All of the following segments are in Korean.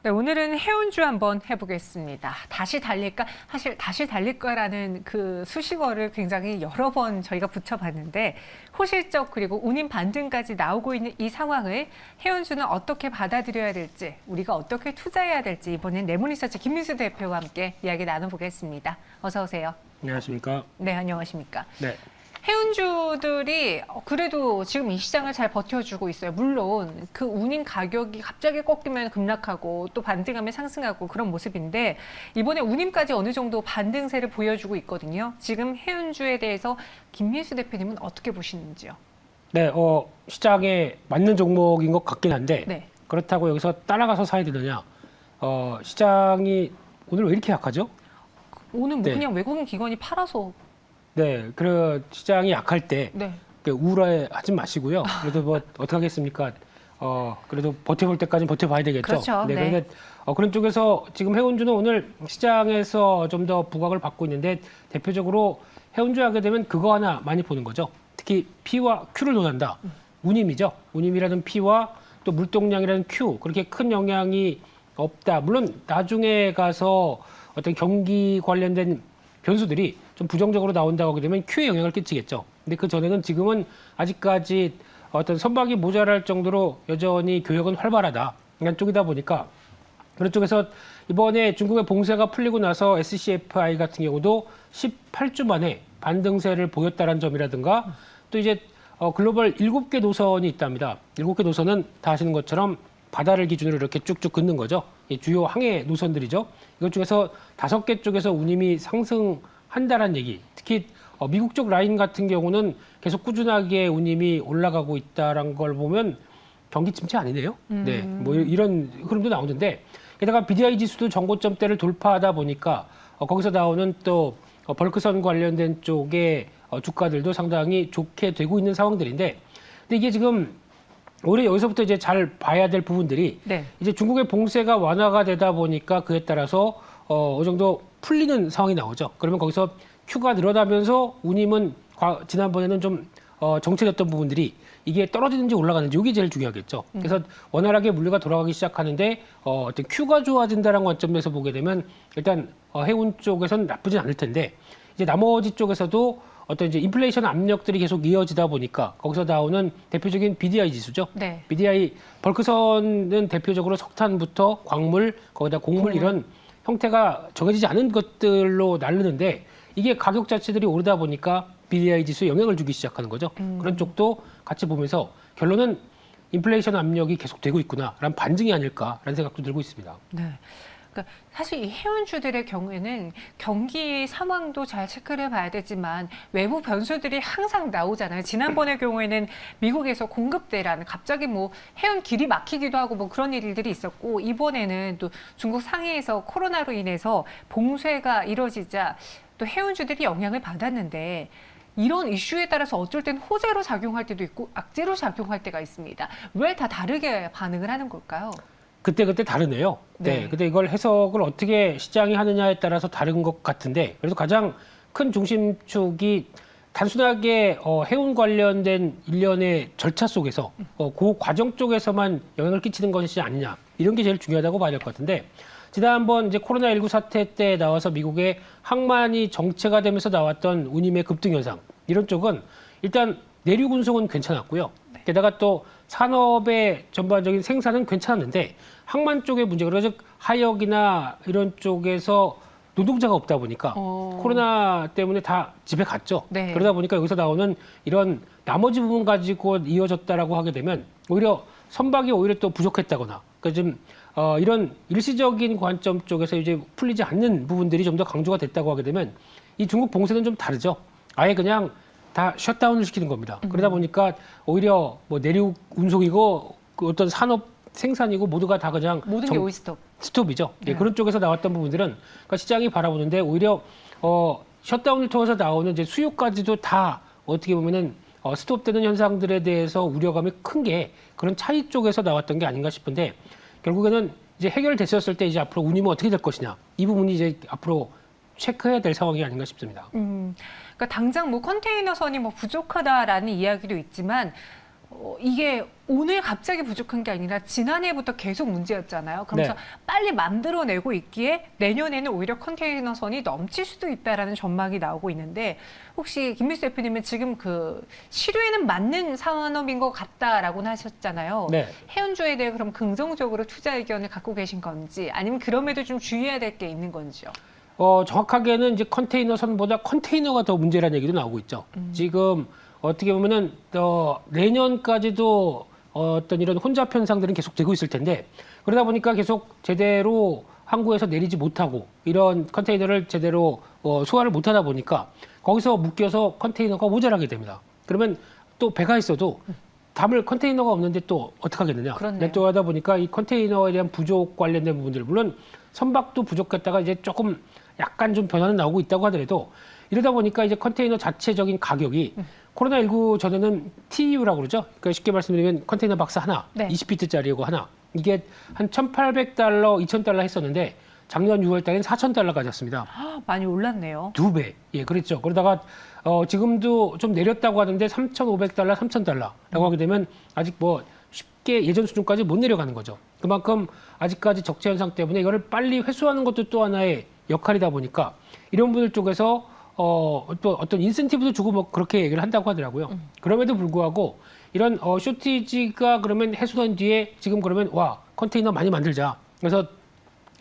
네, 오늘은 해운주 한번 해보겠습니다. 다시 달릴까? 사실 다시 달릴 거라는 그 수식어를 굉장히 여러 번 저희가 붙여봤는데 호실적 그리고 운임 반등까지 나오고 있는 이 상황을 해운주는 어떻게 받아들여야 될지 우리가 어떻게 투자해야 될지 이번엔 레몬리서치 김민수 대표와 함께 이야기 나눠보겠습니다. 어서 오세요. 안녕하십니까? 네, 안녕하십니까? 네. 해운주들이 그래도 지금 이 시장을 잘 버텨주고 있어요. 물론 그 운임 가격이 갑자기 꺾이면 급락하고 또 반등하면 상승하고 그런 모습인데 이번에 운임까지 어느 정도 반등세를 보여주고 있거든요. 지금 해운주에 대해서 김민수 대표님은 어떻게 보시는지요? 네, 시장에 맞는 종목인 것 같긴 한데 네. 그렇다고 여기서 따라가서 사야 되느냐? 시장이 오늘 왜 이렇게 약하죠? 오늘 뭐 네. 그냥 외국인 기관이 팔아서 네, 그 시장이 약할 때 네. 우울해하지 마시고요. 그래도 뭐 어떻게 하겠습니까? 그래도 버텨볼 때까지는 버텨봐야 되겠죠. 그렇죠. 네, 네. 그런데 그런 쪽에서 지금 해운주는 오늘 시장에서 좀 더 부각을 받고 있는데 대표적으로 해운주 하게 되면 그거 하나 많이 보는 거죠. 특히 P와 Q를 논한다. 운임이죠. 운임이라는 P와 또 물동량이라는 Q 그렇게 큰 영향이 없다. 물론 나중에 가서 어떤 경기 관련된 변수들이 좀 부정적으로 나온다고 하게 되면 Q에 영향을 끼치겠죠. 근데 그 전에는 지금은 아직까지 어떤 선박이 모자랄 정도로 여전히 교역은 활발하다. 이런 쪽이다 보니까 그런 쪽에서 이번에 중국의 봉쇄가 풀리고 나서 SCFI 같은 경우도 18주 만에 반등세를 보였다는 점이라든가 또 이제 글로벌 7개 노선이 있답니다. 7개 노선은 다 아시는 것처럼 바다를 기준으로 이렇게 쭉쭉 긋는 거죠. 이 주요 항해 노선들이죠. 이것 중에서 5개 쪽에서 운임이 상승한다는 얘기. 특히 미국 쪽 라인 같은 경우는 계속 꾸준하게 운임이 올라가고 있다는 걸 보면 경기 침체 아니네요. 네, 뭐 이런 흐름도 나오는데 게다가 BDI 지수도 정고점대를 돌파하다 보니까 거기서 나오는 또 벌크선 관련된 쪽의 주가들도 상당히 좋게 되고 있는 상황들인데 근데 이게 지금 오히려 여기서부터 이제 잘 봐야 될 부분들이 네. 이제 중국의 봉쇄가 완화가 되다 보니까 그에 따라서 어느 정도 풀리는 상황이 나오죠. 그러면 거기서 Q가 늘어나면서 운임은 지난번에는 좀 정체됐던 부분들이 이게 떨어지는지 올라가는지 이게 제일 중요하겠죠. 그래서 원활하게 물류가 돌아가기 시작하는데 어떤 Q가 좋아진다는 관점에서 보게 되면 일단 해운 쪽에서는 나쁘진 않을 텐데 이제 나머지 쪽에서도 어떤 이제 인플레이션 압력들이 계속 이어지다 보니까 거기서 나오는 대표적인 BDI 지수죠. 네. BDI 벌크선은 대표적으로 석탄부터 광물, 거기다 곡물 이런 형태가 정해지지 않은 것들로 나르는데 이게 가격 자체들이 오르다 보니까 BDI 지수에 영향을 주기 시작하는 거죠. 그런 쪽도 같이 보면서 결론은 인플레이션 압력이 계속되고 있구나라는 반증이 아닐까라는 생각도 들고 있습니다. 네. 그러니까 사실 이 해운주들의 경우에는 경기 상황도 잘 체크를 해봐야 되지만 외부 변수들이 항상 나오잖아요. 지난번의 경우에는 미국에서 공급 대란, 갑자기 뭐 해운 길이 막히기도 하고 뭐 그런 일들이 있었고 이번에는 또 중국 상해에서 코로나로 인해서 봉쇄가 이뤄지자 또 해운주들이 영향을 받았는데 이런 이슈에 따라서 어쩔 땐 호재로 작용할 때도 있고 악재로 작용할 때가 있습니다. 왜 다 다르게 반응을 하는 걸까요? 그때 다르네요. 네. 네. 근데 이걸 해석을 어떻게 시장이 하느냐에 따라서 다른 것 같은데 그래도 가장 큰 중심축이 단순하게 해운 관련된 일련의 절차 속에서 그 과정 쪽에서만 영향을 끼치는 것이 아니냐 이런 게 제일 중요하다고 봐야 될 것 같은데 지난번 이제 코로나19 사태 때 나와서 미국의 항만이 정체가 되면서 나왔던 운임의 급등 현상 이런 쪽은 일단 내륙 운송은 괜찮았고요. 게다가 또 산업의 전반적인 생산은 괜찮았는데 항만 쪽의 문제가 그래서 하역이나 이런 쪽에서 노동자가 없다 보니까 코로나 때문에 다 집에 갔죠. 네. 그러다 보니까 여기서 나오는 이런 나머지 부분 가지고 이어졌다라고 하게 되면 오히려 선박이 오히려 또 부족했다거나 그러니까 좀 이런 일시적인 관점 쪽에서 이제 풀리지 않는 부분들이 좀 더 강조가 됐다고 하게 되면 이 중국 봉쇄는 좀 다르죠. 아예 그냥 다 셧다운을 시키는 겁니다. 그러다 보니까 오히려 뭐 내륙 운송이고 그 어떤 산업 생산이고 모두가 다 그냥 모든 게 오이스톱. 스톱이죠. 네. 그런 쪽에서 나왔던 부분들은 그러니까 시장이 바라보는데 오히려 셧다운을 통해서 나오는 이제 수요까지도 다 어떻게 보면은 스톱되는 현상들에 대해서 우려감이 큰 게 그런 차이 쪽에서 나왔던 게 아닌가 싶은데 결국에는 이제 해결됐었을 때 이제 앞으로 운임은 어떻게 될 것이냐 이 부분이 이제 앞으로 체크해야 될 상황이 아닌가 싶습니다. 그러니까 당장 뭐 컨테이너선이 뭐 부족하다라는 이야기도 있지만 이게 오늘 갑자기 부족한 게 아니라 지난해부터 계속 문제였잖아요. 그러면서 네. 빨리 만들어내고 있기에 내년에는 오히려 컨테이너선이 넘칠 수도 있다라는 전망이 나오고 있는데 혹시 김민수 대표님은 지금 그 시류에는 맞는 산업인 것 같다라고는 하셨잖아요. 네. 해운주에 대해 그럼 긍정적으로 투자 의견을 갖고 계신 건지 아니면 그럼에도 좀 주의해야 될 게 있는 건지요? 정확하게는 이제 컨테이너선보다 컨테이너가 더 문제라는 얘기도 나오고 있죠. 지금 어떻게 보면은 내년까지도 어떤 이런 혼잡 현상들은 계속 되고 있을 텐데 그러다 보니까 계속 제대로 항구에서 내리지 못하고 이런 컨테이너를 제대로 소화를 못하다 보니까 거기서 묶여서 컨테이너가 모자라게 됩니다. 그러면 또 배가 있어도 담을 컨테이너가 없는데 또 어떡하겠느냐. 그렇네요. 또 하다 보니까 이 컨테이너에 대한 부족 관련된 부분들 물론 선박도 부족했다가 이제 조금 약간 좀 변화는 나오고 있다고 하더라도 이러다 보니까 이제 컨테이너 자체적인 가격이 코로나19 전에는 TEU라고 그러죠. 그러니까 쉽게 말씀드리면 컨테이너 박스 하나, 네. 20피트짜리고 하나. 이게 한 $1,800, $2,000 했었는데 작년 6월 달엔 $4,000까지 였습니다. 많이 올랐네요. 2배. 예, 그랬죠. 그러다가 지금도 좀 내렸다고 하는데 $3,500, $3,000라고 하게 되면 아직 뭐 쉽게 예전 수준까지 못 내려가는 거죠. 그만큼 아직까지 적재 현상 때문에 이거를 빨리 회수하는 것도 또 하나의 역할이다 보니까 이런 분들 쪽에서 또 어떤 인센티브도 주고 뭐 그렇게 얘기를 한다고 하더라고요. 그럼에도 불구하고 이런 쇼티지가 그러면 해소된 뒤에 지금 그러면 와 컨테이너 많이 만들자. 그래서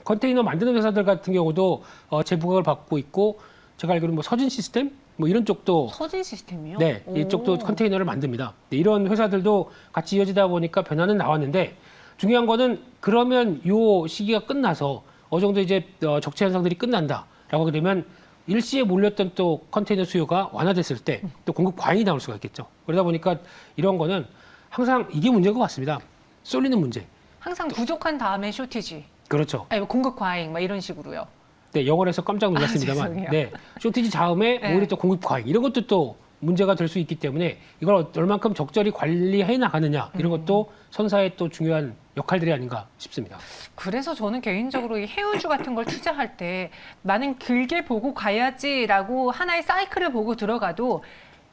컨테이너 만드는 회사들 같은 경우도 재부각을 받고 있고 제가 알기로는 뭐 서진 시스템 뭐 이런 쪽도 서진 시스템이요? 네, 이쪽도 컨테이너를 만듭니다. 네, 이런 회사들도 같이 이어지다 보니까 변화는 나왔는데 중요한 거는 그러면 요 시기가 끝나서 어느 정도 이제 적체 현상들이 끝난다라고 하게 되면 일시에 몰렸던 또 컨테이너 수요가 완화됐을 때 또 공급 과잉이 나올 수가 있겠죠. 그러다 보니까 이런 거는 항상 이게 문제인 것 같습니다. 쏠리는 문제. 항상 부족한 다음에 쇼티지. 그렇죠. 아니, 공급 과잉 막 이런 식으로요. 네, 영어를 해서 깜짝 놀랐습니다만, 죄송해요. 네, 쇼티지 다음에 네. 오히려 또 공급 과잉 이런 것도 또 문제가 될 수 있기 때문에 이걸 얼만큼 적절히 관리해 나가느냐 이런 것도 선사의 또 중요한 역할들이 아닌가 싶습니다. 그래서 저는 개인적으로 이 해운주 같은 걸 투자할 때 나는 길게 보고 가야지라고 하나의 사이클을 보고 들어가도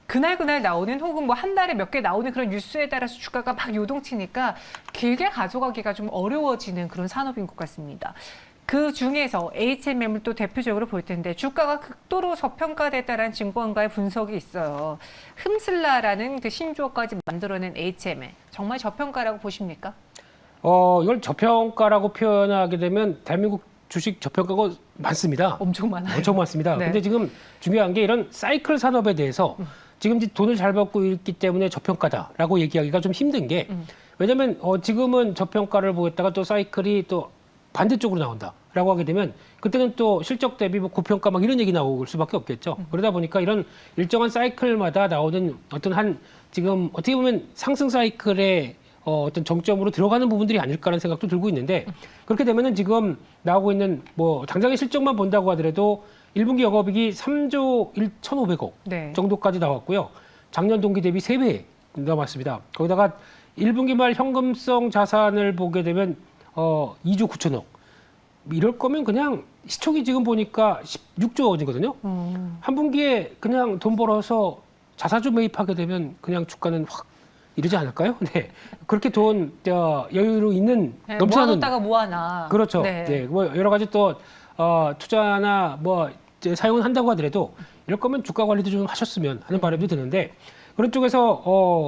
그날 나오는 혹은 뭐 한 달에 몇 개 나오는 그런 뉴스에 따라서 주가가 막 요동치니까 길게 가져가기가 좀 어려워지는 그런 산업인 것 같습니다. 그 중에서 HMM을 또 대표적으로 볼 텐데 주가가 극도로 저평가됐다는 증권가의 분석이 있어요. 흠슬라라는 그 신주어까지 만들어낸 HMM 정말 저평가라고 보십니까? 이걸 저평가라고 표현하게 되면 대한민국 주식 저평가가 많습니다. 엄청 많아요. 엄청 많습니다. 네. 근데 지금 중요한 게 이런 사이클 산업에 대해서 지금 이제 돈을 잘 벌고 있기 때문에 저평가다라고 얘기하기가 좀 힘든 게 왜냐하면 지금은 저평가를 보였다가 또 사이클이 또 반대쪽으로 나온다라고 하게 되면 그때는 또 실적 대비 뭐 고평가 막 이런 얘기 나올 수밖에 없겠죠. 그러다 보니까 이런 일정한 사이클마다 나오는 어떤 한 지금 어떻게 보면 상승 사이클의 어떤 정점으로 들어가는 부분들이 아닐까라는 생각도 들고 있는데 그렇게 되면은 지금 나오고 있는 뭐 당장의 실적만 본다고 하더라도 1분기 영업이익이 3조 1,500억 네. 정도까지 나왔고요. 작년 동기 대비 3배 남았습니다. 거기다가 1분기 말 현금성 자산을 보게 되면 2조 9천억. 이럴 거면 그냥 시총이 지금 보니까 16조 원이거든요. 한 분기에 그냥 돈 벌어서 자사주 매입하게 되면 그냥 주가는 확 이러지 않을까요? 네. 그렇게 돈 여유로 있는 네, 넘쳐나는 모아놓다가 뭐하나. 그렇죠. 네. 네. 뭐 여러 가지 또 투자나 뭐 이제 사용은 한다고 하더라도 이럴 거면 주가 관리도 좀 하셨으면 하는 바람도 드는데 그런 쪽에서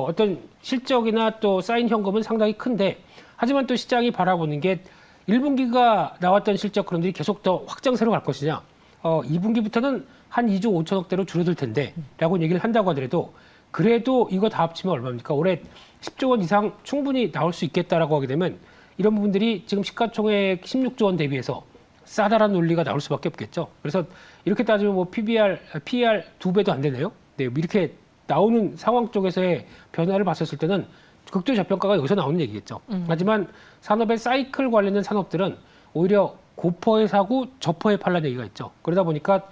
어떤 실적이나 또 쌓인 현금은 상당히 큰데 하지만 또 시장이 바라보는 게 1분기가 나왔던 실적 그런들이 계속 더 확장세로 갈 것이냐 2분기부터는 한 2조 5천억대로 줄어들 텐데 라고 얘기를 한다고 하더라도 그래도 이거 다 합치면 얼마입니까? 올해 10조 원 이상 충분히 나올 수 있겠다라고 하게 되면 이런 부분들이 지금 시가총액 16조 원 대비해서 싸다라는 논리가 나올 수밖에 없겠죠. 그래서 이렇게 따지면 뭐 PER 2배도 안 되네요. 네, 이렇게 나오는 상황 쪽에서의 변화를 봤었을 때는 극도 저평가가 여기서 나오는 얘기겠죠. 하지만 산업의 사이클 관련된 산업들은 오히려 고퍼에 사고 저퍼에 팔라는 얘기가 있죠. 그러다 보니까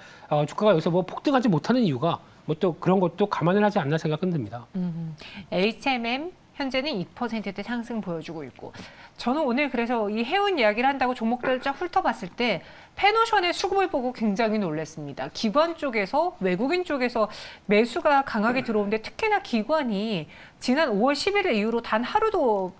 주가가 여기서 뭐 폭등하지 못하는 이유가 뭐 또 그런 것도 감안을 하지 않나 생각은 듭니다. HMM, 현재는 2%대 상승 보여주고 있고 저는 오늘 그래서 이 해운 이야기를 한다고 종목들을 쫙 훑어봤을 때 페노션의 수급을 보고 굉장히 놀랐습니다. 기관 쪽에서 외국인 쪽에서 매수가 강하게 들어오는데 특히나 기관이 지난 5월 11일 이후로 단 하루도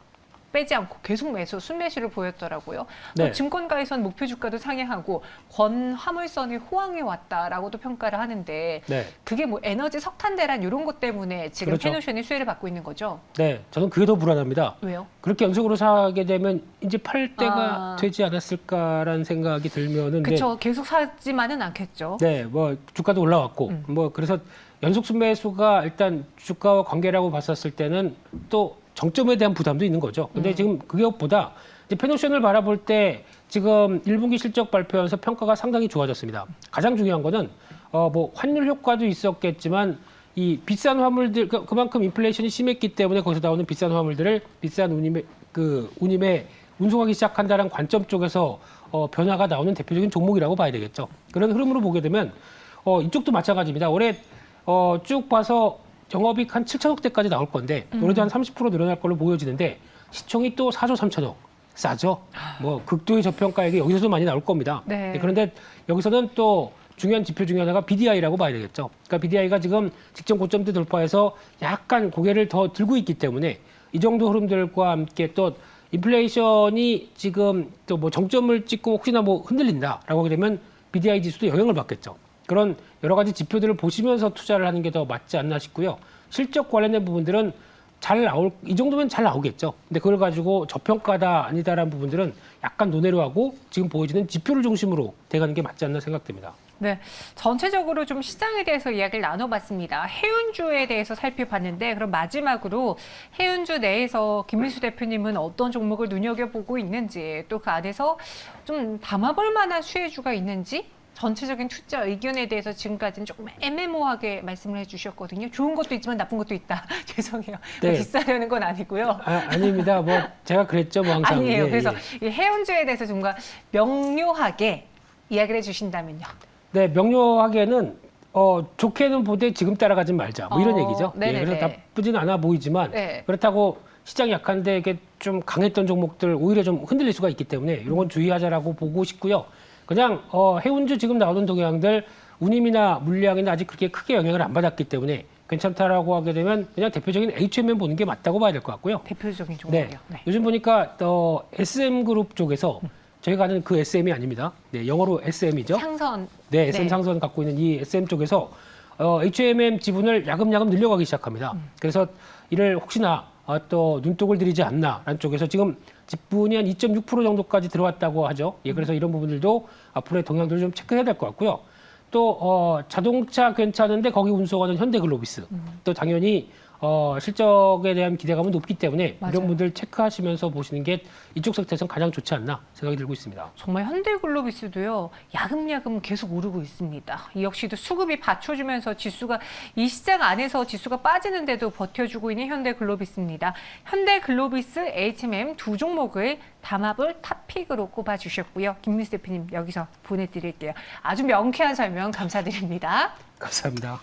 빼지 않고 계속 매수, 순매수를 보였더라고요. 또 네. 증권가에선 목표 주가도 상회하고 권 화물선이 호황해 왔다라고도 평가를 하는데 네. 그게 뭐 에너지 석탄 대란 이런 것 때문에 지금 그렇죠. 페노션이 수혜를 받고 있는 거죠. 네, 저는 그게 더 불안합니다. 왜요? 그렇게 연속으로 사게 되면 이제 팔 때가 아. 되지 않았을까라는 생각이 들면은 그렇죠. 계속 사지만은 않겠죠. 네, 뭐 주가도 올라왔고 뭐 그래서 연속 순매수가 일단 주가와 관계라고 봤었을 때는 또 정점에 대한 부담도 있는 거죠. 근데 지금 그것보다 이제 페노션을 바라볼 때 지금 1분기 실적 발표하면서 평가가 상당히 좋아졌습니다. 가장 중요한 거는 뭐 환율 효과도 있었겠지만 이 비싼 화물들 그만큼 인플레이션이 심했기 때문에 거기서 나오는 비싼 화물들을 비싼 운임에 운송하기 시작한다는 관점 쪽에서 변화가 나오는 대표적인 종목이라고 봐야 되겠죠. 그런 흐름으로 보게 되면 이쪽도 마찬가지입니다. 올해 쭉 봐서 영업이익 한 7천억 대까지 나올 건데 올해도 한 30% 늘어날 걸로 보여지는데 시총이 또 4조 3천억 싸죠. 뭐 극도의 저평가액이 여기서도 많이 나올 겁니다. 네. 그런데 여기서는 또 중요한 지표 중에 하나가 BDI라고 봐야 되겠죠. 그러니까 BDI가 지금 직전 고점대 돌파해서 약간 고개를 더 들고 있기 때문에 이 정도 흐름들과 함께 또 인플레이션이 지금 또 뭐 정점을 찍고 혹시나 뭐 흔들린다라고 하게 되면 BDI 지수도 영향을 받겠죠. 그런 여러 가지 지표들을 보시면서 투자를 하는 게 더 맞지 않나 싶고요. 실적 관련된 부분들은 이 정도면 잘 나오겠죠. 근데 그걸 가지고 저평가다 아니다라는 부분들은 약간 논외로 하고 지금 보여지는 지표를 중심으로 돼가는 게 맞지 않나 생각됩니다. 네, 전체적으로 좀 시장에 대해서 이야기를 나눠봤습니다. 해운주에 대해서 살펴봤는데 그럼 마지막으로 해운주 내에서 김민수 대표님은 어떤 종목을 눈여겨보고 있는지 또 그 안에서 좀 담아볼 만한 수혜주가 있는지 전체적인 투자 의견에 대해서 지금까지는 조금 애매모호하게 말씀을 해주셨거든요. 좋은 것도 있지만 나쁜 것도 있다. 죄송해요. 네. 비싸려는 건 아니고요. 아닙니다. 뭐 제가 그랬죠, 뭐 항상. 아니에요. 예, 그래서 예. 이 해운주에 대해서 좀 명료하게 이야기를 해주신다면요. 네, 명료하게는 좋게는 보되 지금 따라가진 말자. 뭐 이런 얘기죠. 예, 네네네. 그래서 나쁘진 않아 보이지만 네. 그렇다고 시장이 약한데 이게 좀 강했던 종목들 오히려 좀 흔들릴 수가 있기 때문에 이런 건 주의하자라고 보고 싶고요. 그냥 해운주 지금 나오는 동향들 운임이나 물량이나 아직 그렇게 크게 영향을 안 받았기 때문에 괜찮다라고 하게 되면 그냥 대표적인 HMM 보는 게 맞다고 봐야 될 것 같고요. 대표적인 종목이요. 네. 네. 요즘 보니까 SM그룹 쪽에서 저희가 아는 그 SM이 아닙니다. 네, 영어로 SM이죠. 상선. 네, SM 네. 상선 갖고 있는 이 SM 쪽에서 HMM 지분을 야금야금 늘려가기 시작합니다. 그래서 이를 혹시나 또 눈독을 들이지 않나라는 쪽에서 지금 지분이 한 2.6% 정도까지 들어왔다고 하죠. 예, 그래서 이런 부분들도 앞으로의 동향들을 좀 체크해야 될 것 같고요. 또 자동차 괜찮은데 거기 운송하는 현대글로비스 또 당연히 실적에 대한 기대감은 높기 때문에 맞아요. 이런 분들 체크하시면서 보시는 게 이쪽 섹터에서는 가장 좋지 않나 생각이 들고 있습니다. 정말 현대글로비스도요. 야금야금 계속 오르고 있습니다. 이 역시도 수급이 받쳐주면서 지수가 이 시장 안에서 지수가 빠지는데도 버텨주고 있는 현대글로비스입니다. 현대글로비스, HMM 두 종목을 담합을 탑픽으로 꼽아주셨고요. 김민수 대표님 여기서 보내드릴게요. 아주 명쾌한 설명 감사드립니다. 감사합니다.